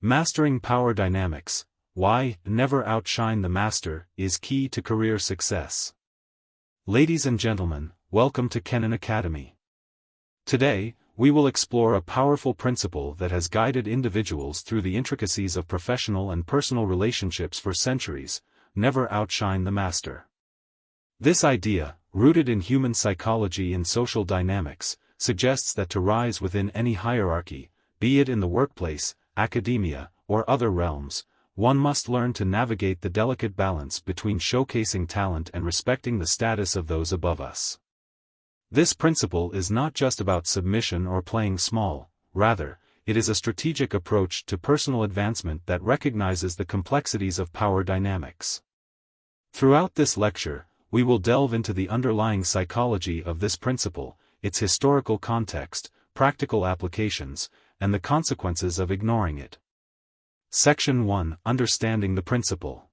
Mastering power dynamics. Why never outshine the master is key to career success. Ladies and gentlemen, welcome to Kenan Academy. Today, we will explore a powerful principle that has guided individuals through the intricacies of professional and personal relationships for centuries: never outshine the master. This idea, rooted in human psychology and social dynamics, suggests that to rise within any hierarchy, be it in the workplace, academia, or other realms, one must learn to navigate the delicate balance between showcasing talent and respecting the status of those above us. This principle is not just about submission or playing small, rather, it is a strategic approach to personal advancement that recognizes the complexities of power dynamics. Throughout this lecture, we will delve into the underlying psychology of this principle, its historical context, practical applications, and the consequences of ignoring it. Section 1: Understanding the Principle.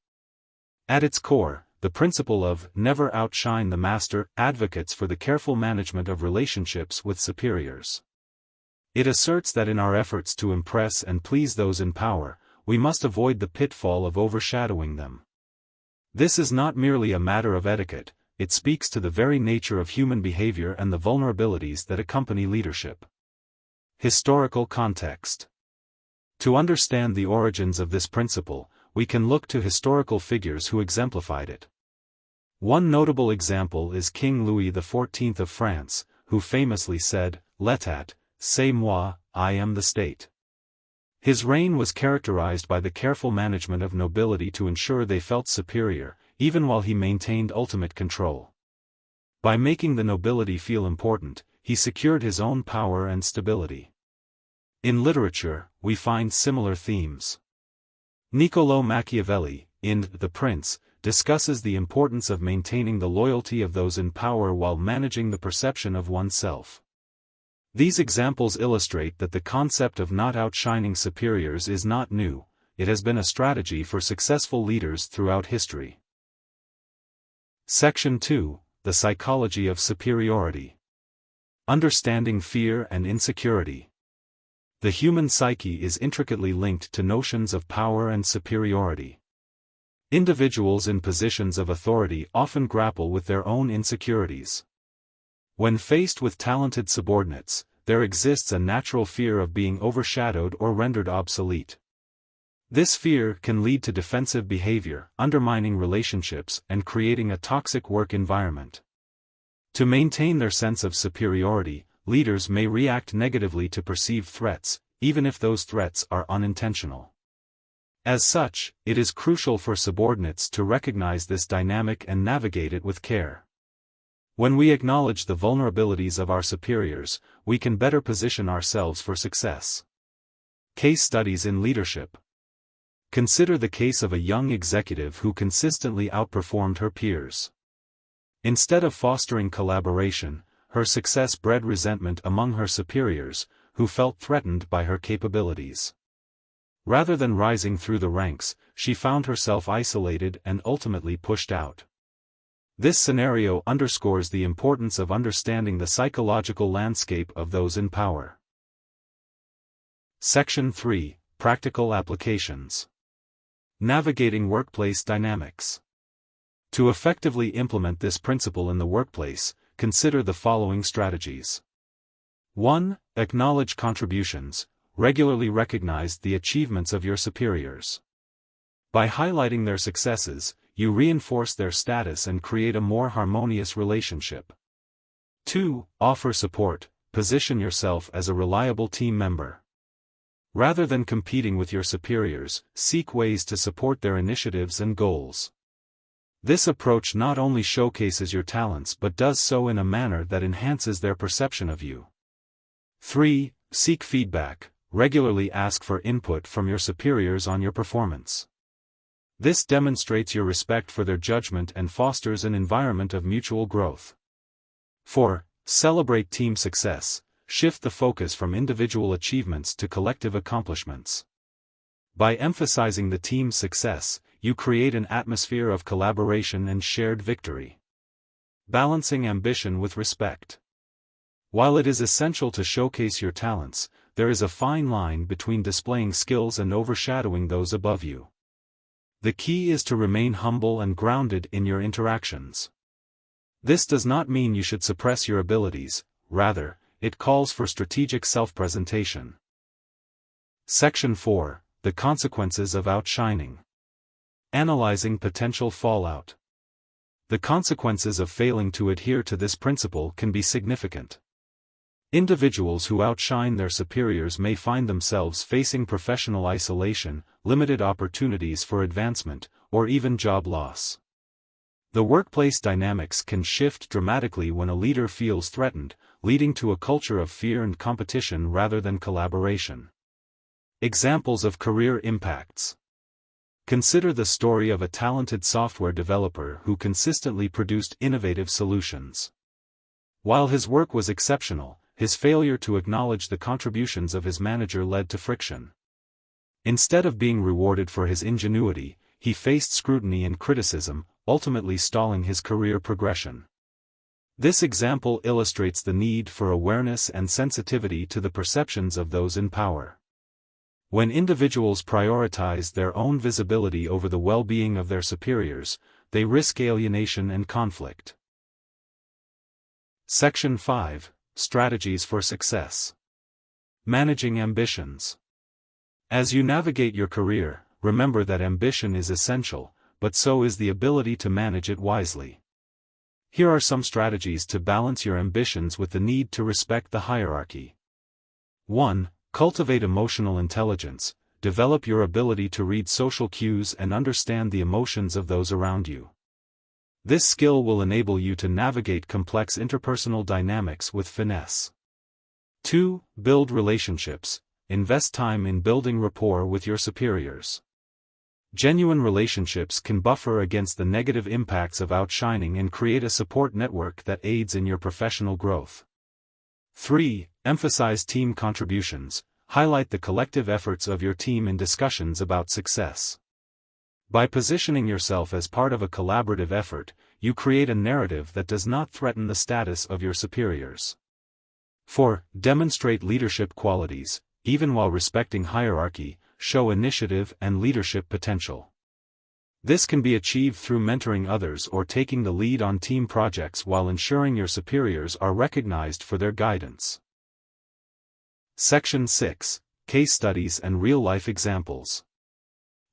At its core, the principle of never outshine the master advocates for the careful management of relationships with superiors. It asserts that in our efforts to impress and please those in power, we must avoid the pitfall of overshadowing them. This is not merely a matter of etiquette, it speaks to the very nature of human behavior and the vulnerabilities that accompany leadership. Historical context. To understand the origins of this principle, we can look to historical figures who exemplified it. One notable example is King Louis XIV of France, who famously said, "L'état, c'est moi, I am the state." His reign was characterized by the careful management of nobility to ensure they felt superior, even while he maintained ultimate control. By making the nobility feel important, he secured his own power and stability. In literature, we find similar themes. Niccolò Machiavelli, in The Prince, discusses the importance of maintaining the loyalty of those in power while managing the perception of oneself. These examples illustrate that the concept of not outshining superiors is not new, it has been a strategy for successful leaders throughout history. Section 2: The Psychology of Superiority. Understanding fear and insecurity. The human psyche is intricately linked to notions of power and superiority. Individuals in positions of authority often grapple with their own insecurities. When faced with talented subordinates, there exists a natural fear of being overshadowed or rendered obsolete. This fear can lead to defensive behavior, undermining relationships and creating a toxic work environment. To maintain their sense of superiority, leaders may react negatively to perceived threats, even if those threats are unintentional. As such, it is crucial for subordinates to recognize this dynamic and navigate it with care. When we acknowledge the vulnerabilities of our superiors, we can better position ourselves for success. Case studies in leadership. Consider the case of a young executive who consistently outperformed her peers. Instead of fostering collaboration, her success bred resentment among her superiors, who felt threatened by her capabilities. Rather than rising through the ranks, she found herself isolated and ultimately pushed out. This scenario underscores the importance of understanding the psychological landscape of those in power. Section 3: Practical Applications. Navigating workplace dynamics. To effectively implement this principle in the workplace, consider the following strategies. 1. Acknowledge contributions. Regularly recognize the achievements of your superiors. By highlighting their successes, you reinforce their status and create a more harmonious relationship. 2. Offer support. Position yourself as a reliable team member. Rather than competing with your superiors, seek ways to support their initiatives and goals. This approach not only showcases your talents but does so in a manner that enhances their perception of you. 3. Seek feedback. Regularly ask for input from your superiors on your performance. This demonstrates your respect for their judgment and fosters an environment of mutual growth. 4. Celebrate team success. Shift the focus from individual achievements to collective accomplishments. By emphasizing the team's success, you create an atmosphere of collaboration and shared victory. Balancing ambition with respect. While it is essential to showcase your talents, there is a fine line between displaying skills and overshadowing those above you. The key is to remain humble and grounded in your interactions. This does not mean you should suppress your abilities, rather, it calls for strategic self-presentation. Section 4. The consequences of outshining. Analyzing potential fallout. The consequences of failing to adhere to this principle can be significant. Individuals who outshine their superiors may find themselves facing professional isolation, limited opportunities for advancement, or even job loss. The workplace dynamics can shift dramatically when a leader feels threatened, leading to a culture of fear and competition rather than collaboration. Examples of career impacts. Consider the story of a talented software developer who consistently produced innovative solutions. While his work was exceptional, his failure to acknowledge the contributions of his manager led to friction. Instead of being rewarded for his ingenuity, he faced scrutiny and criticism, ultimately stalling his career progression. This example illustrates the need for awareness and sensitivity to the perceptions of those in power. When individuals prioritize their own visibility over the well-being of their superiors, they risk alienation and conflict. Section 5. Strategies for Success. Managing ambitions. As you navigate your career, remember that ambition is essential, but so is the ability to manage it wisely. Here are some strategies to balance your ambitions with the need to respect the hierarchy. 1. Cultivate emotional intelligence. Develop your ability to read social cues and understand the emotions of those around you. This skill will enable you to navigate complex interpersonal dynamics with finesse. 2. Build relationships. Invest time in building rapport with your superiors. Genuine relationships can buffer against the negative impacts of outshining and create a support network that aids in your professional growth. 3. Emphasize team contributions. Highlight the collective efforts of your team in discussions about success. By positioning yourself as part of a collaborative effort, you create a narrative that does not threaten the status of your superiors. 4. Demonstrate leadership qualities. Even while respecting hierarchy, show initiative and leadership potential. This can be achieved through mentoring others or taking the lead on team projects while ensuring your superiors are recognized for their guidance. Section 6. Case studies and real-life examples.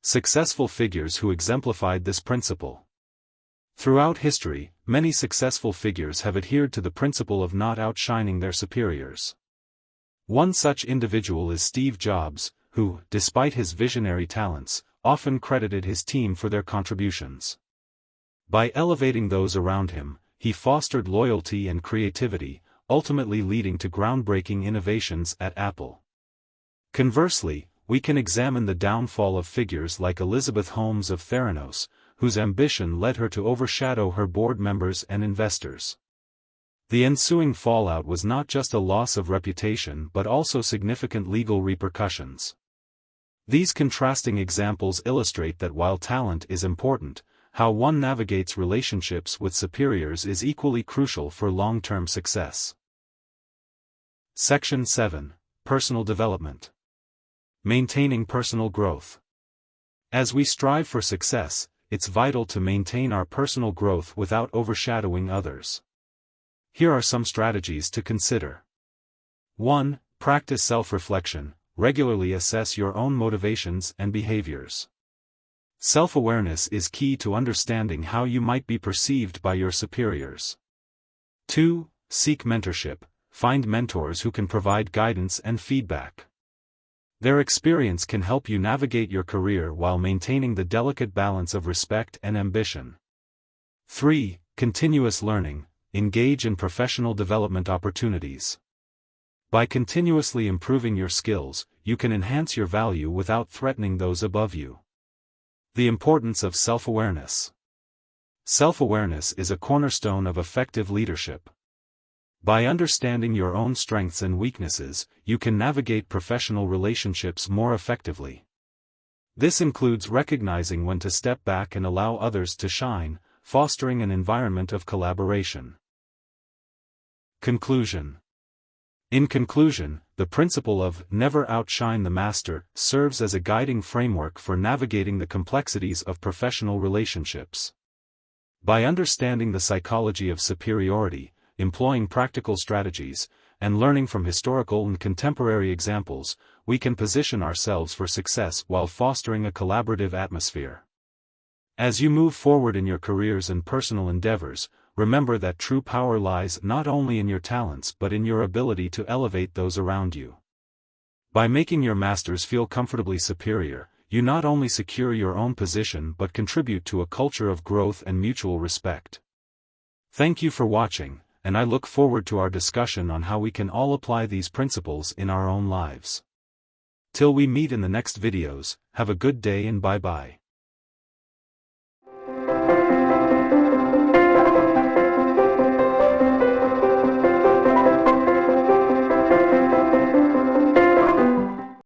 Successful figures who exemplified this principle. Throughout history, many successful figures have adhered to the principle of not outshining their superiors. One such individual is Steve Jobs, who, despite his visionary talents, often credited his team for their contributions. By elevating those around him, he fostered loyalty and creativity, ultimately leading to groundbreaking innovations at Apple. Conversely, we can examine the downfall of figures like Elizabeth Holmes of Theranos, whose ambition led her to overshadow her board members and investors. The ensuing fallout was not just a loss of reputation but also significant legal repercussions. These contrasting examples illustrate that while talent is important, how one navigates relationships with superiors is equally crucial for long-term success. Section 7. Personal Development. Maintaining personal growth. As we strive for success, it's vital to maintain our personal growth without overshadowing others. Here are some strategies to consider. 1. Practice self-reflection. Regularly assess your own motivations and behaviors. Self-awareness is key to understanding how you might be perceived by your superiors. 2. Seek mentorship. Find mentors who can provide guidance and feedback. Their experience can help you navigate your career while maintaining the delicate balance of respect and ambition. 3. Continuous learning. Engage in professional development opportunities. By continuously improving your skills, you can enhance your value without threatening those above you. The importance of self-awareness. Self-awareness is a cornerstone of effective leadership. By understanding your own strengths and weaknesses, you can navigate professional relationships more effectively. This includes recognizing when to step back and allow others to shine, fostering an environment of collaboration. Conclusion. In conclusion, the principle of never outshine the master serves as a guiding framework for navigating the complexities of professional relationships. By understanding the psychology of superiority, employing practical strategies, and learning from historical and contemporary examples, we can position ourselves for success while fostering a collaborative atmosphere. As you move forward in your careers and personal endeavors, remember that true power lies not only in your talents but in your ability to elevate those around you. By making your masters feel comfortably superior, you not only secure your own position but contribute to a culture of growth and mutual respect. Thank you for watching, and I look forward to our discussion on how we can all apply these principles in our own lives. Till we meet in the next videos, have a good day and bye-bye.